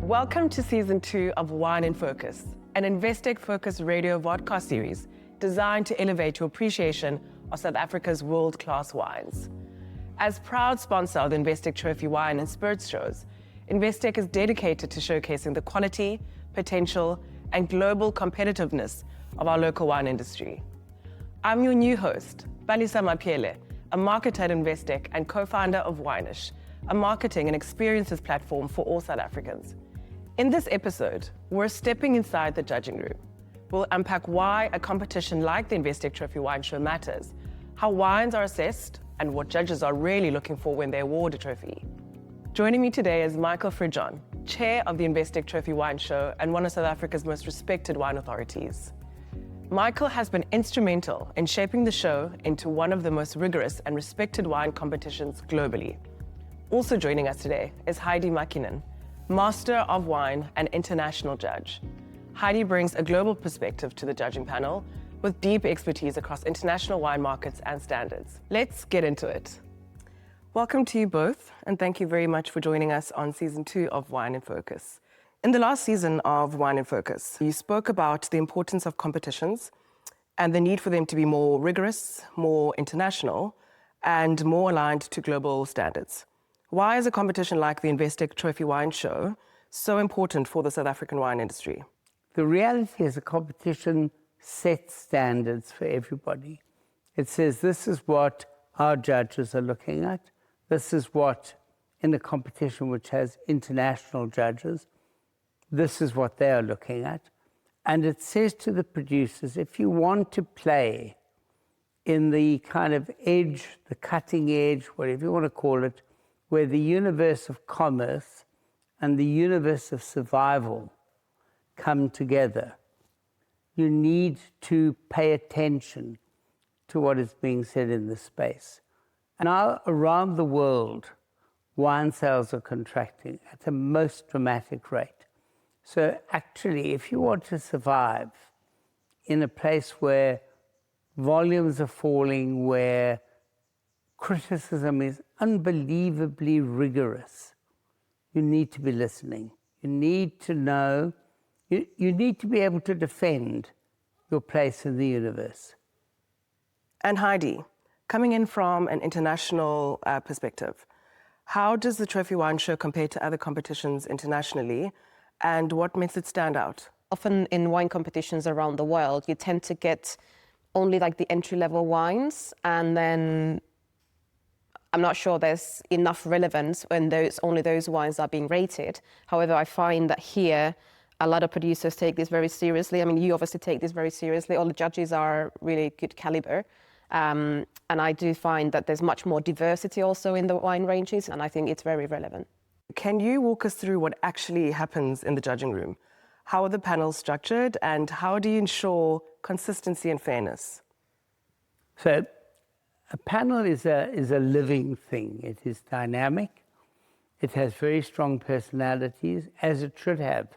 Welcome to Season 2 of Wine in Focus, an Investec-focused radio vodka series designed to elevate your appreciation of South Africa's world-class wines. As proud sponsor of the Investec Trophy Wine and Spirits shows, Investec is dedicated to showcasing the quality, potential, and global competitiveness of our local wine industry. I'm your new host, Palesa Mapheelle, a marketer at Investec and co-founder of Wineish, a marketing and experiences platform for all South Africans. In this episode, we're stepping inside the judging room. We'll unpack why a competition like the Investec Trophy Wine Show matters, how wines are assessed, and what judges are really looking for when they award a trophy. Joining me today is Michael Fridjhon, chair of the Investec Trophy Wine Show and one of South Africa's most respected wine authorities. Michael has been instrumental in shaping the show into one of the most rigorous and respected wine competitions globally. Also joining us today is Heidi Mäkinen, Master of Wine and International Judge. Heidi brings a global perspective to the judging panel with deep expertise across international wine markets and standards. Let's get into it. Welcome to you both, and thank you very much for joining us on Season 2 of Wine in Focus. In the last season of Wine in Focus, you spoke about the importance of competitions and the need for them to be more rigorous, more international, and more aligned to global standards. Why is a competition like the Investec Trophy Wine Show so important for the South African wine industry? The reality is a competition sets standards for everybody. It says this is what our judges are looking at. This is what, in a competition which has international judges, this is what they are looking at. And it says to the producers, if you want to play in the kind of edge, the cutting edge, whatever you want to call it, where the universe of commerce and the universe of survival come together, you need to pay attention to what is being said in this space. Now, around the world, wine sales are contracting at a most dramatic rate. So actually, if you want to survive in a place where volumes are falling, where criticism is unbelievably rigorous, you need to be listening. You need to know, you need to be able to defend your place in the universe. And Heidi, coming in from an international perspective, how does the Trophy Wine Show compare to other competitions internationally, and what makes it stand out? Often in wine competitions around the world, you tend to get only like the entry-level wines, and then I'm not sure there's enough relevance when only those wines are being rated. However, I find that here, a lot of producers take this very seriously. I mean, you obviously take this very seriously. All the judges are really good caliber. And I do find that there's much more diversity also in the wine ranges, and I think it's very relevant. Can you walk us through what actually happens in the judging room? How are the panels structured, and how do you ensure consistency and fairness? So a panel is a living thing. It is dynamic. It has very strong personalities, as it should have.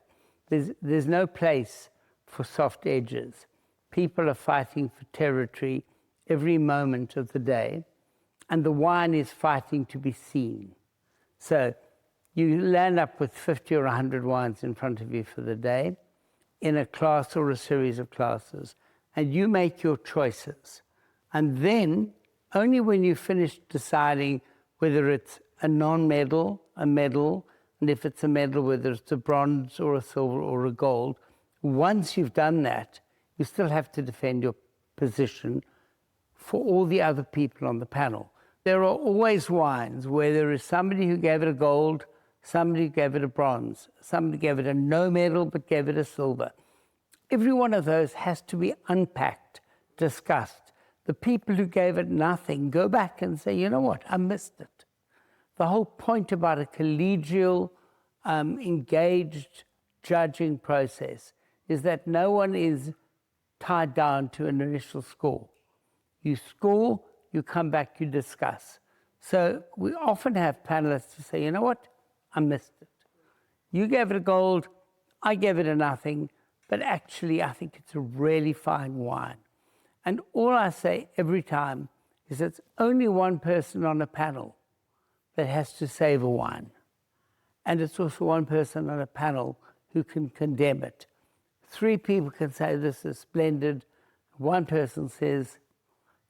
There's no place for soft edges. People are fighting for territory every moment of the day, and the wine is fighting to be seen. So you land up with 50 or 100 wines in front of you for the day in a class or a series of classes, and you make your choices. And then, only when you finish deciding whether it's a non-medal, a medal, and if it's a medal, whether it's a bronze or a silver or a gold, once you've done that, you still have to defend your position for all the other people on the panel. There are always wines where there is somebody who gave it a gold, somebody who gave it a bronze, somebody gave it a no medal but gave it a silver. Every one of those has to be unpacked, discussed. The people who gave it nothing go back and say, you know what, I missed it. The whole point about a collegial, engaged judging process is that no one is tied down to an initial score. You score, you come back, you discuss. So we often have panelists who say, you know what, I missed it. You gave it a gold, I gave it a nothing, but actually I think it's a really fine wine. And all I say every time is it's only one person on a panel that has to save a wine. and it's also one person on a panel who can condemn it. 3 people can say this is splendid. One person says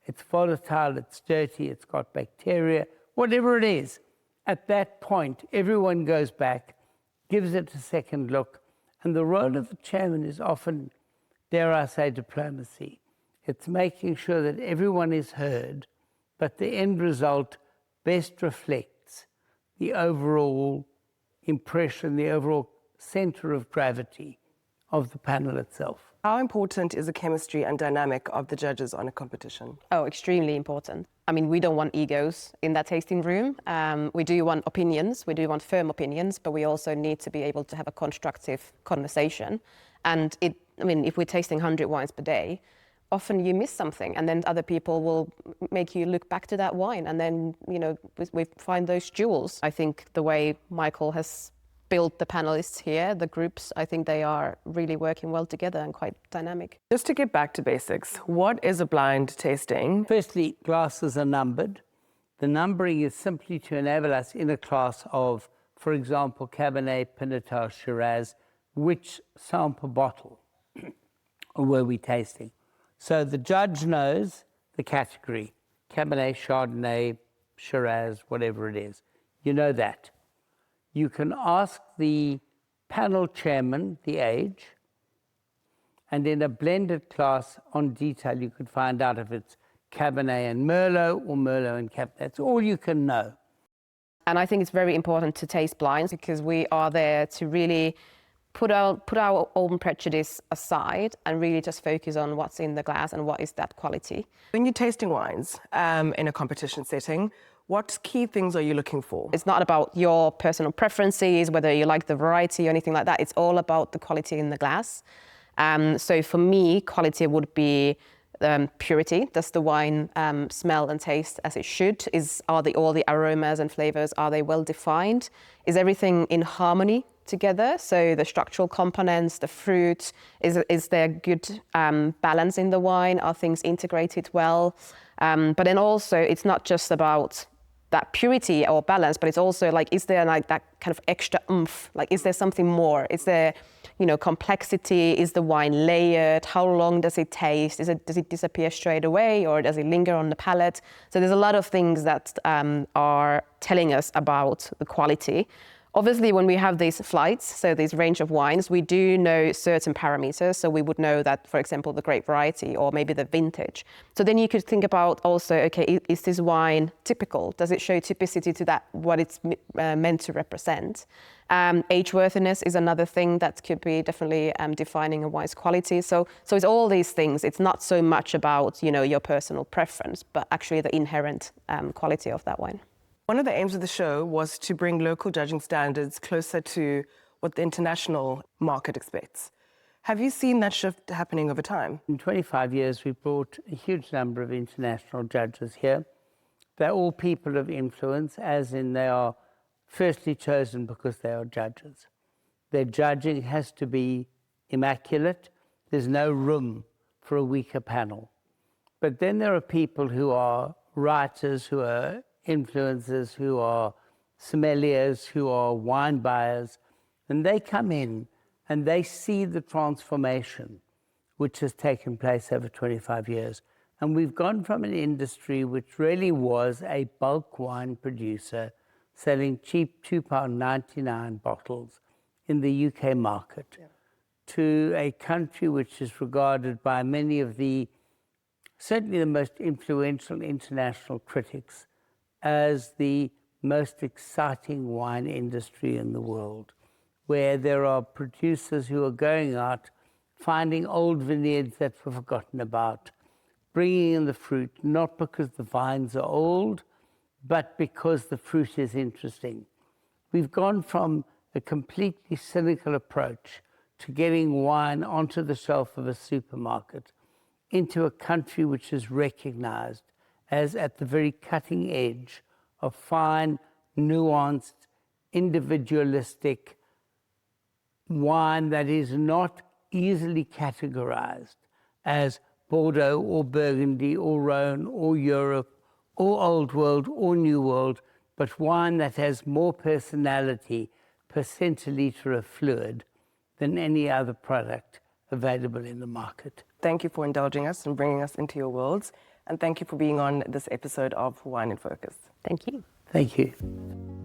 it's volatile, it's dirty, it's got bacteria, whatever it is. At that point, everyone goes back, gives it a second look, and the role of the chairman is often, dare I say, diplomacy. It's making sure that everyone is heard, but the end result best reflects the overall impression, the overall center of gravity of the panel itself. How important is the chemistry and dynamic of the judges on a competition? Oh, extremely important. I mean, we don't want egos in that tasting room. We do want opinions, we do want firm opinions, but we also need to be able to have a constructive conversation. And if we're tasting 100 wines per day, often you miss something, and then other people will make you look back to that wine, and then, we find those jewels. I think the way Michael has built the panelists here, the groups, I think they are really working well together and quite dynamic. Just to get back to basics, what is a blind tasting? Firstly, glasses are numbered. The numbering is simply to enable us in a class of, for example, Cabernet, Pinotage, Shiraz, which sample bottle were we tasting. So the judge knows the category, Cabernet, Chardonnay, Shiraz, whatever it is. You know that. You can ask the panel chairman the age, and in a blended class on detail, you could find out if it's Cabernet and Merlot or Merlot and Cabernet. That's all you can know. And I think it's very important to taste blinds, because we are there to really put our own prejudice aside and really just focus on what's in the glass and what is that quality. When you're tasting wines in a competition setting, what key things are you looking for? It's not about your personal preferences, whether you like the variety or anything like that. It's all about the quality in the glass. So for me, quality would be purity. Does the wine smell and taste as it should? Are all the aromas and flavors, are they well defined? Is everything in harmony together? So the structural components, the fruit, is there good balance in the wine? Are things integrated well? But then also, it's not just about that purity or balance, but it's also like, is there like that kind of extra oomph? Like, is there something more? Is there, complexity? Is the wine layered? How long does it taste? Does it disappear straight away, or does it linger on the palate? So there's a lot of things that are telling us about the quality. Obviously, when we have these flights, so this range of wines, we do know certain parameters. So we would know that, for example, the grape variety or maybe the vintage. So then you could think about also, okay, is this wine typical? Does it show typicity to that, what it's meant to represent? Age worthiness is another thing that could be definitely defining a wine's quality. So it's all these things. It's not so much about, your personal preference, but actually the inherent quality of that wine. One of the aims of the show was to bring local judging standards closer to what the international market expects. Have you seen that shift happening over time? In 25 years, we've brought a huge number of international judges here. They're all people of influence, as in they are firstly chosen because they are judges. Their judging has to be immaculate. There's no room for a weaker panel. But then there are people who are writers, who are influencers, who are sommeliers, who are wine buyers, and they come in and they see the transformation which has taken place over 25 years. And we've gone from an industry which really was a bulk wine producer selling cheap £2.99 bottles in the UK market, to a country which is regarded by many of certainly the most influential international critics as the most exciting wine industry in the world, where there are producers who are going out, finding old vineyards that were forgotten about, bringing in the fruit, not because the vines are old, but because the fruit is interesting. We've gone from a completely cynical approach to getting wine onto the shelf of a supermarket into a country which is recognized as at the very cutting edge of fine, nuanced, individualistic wine that is not easily categorized as Bordeaux or Burgundy or Rhone or Europe or Old World or New World, but wine that has more personality per centiliter of fluid than any other product available in the market. Thank you for indulging us and bringing us into your worlds. And thank you for being on this episode of Wine in Focus. Thank you. Thank you.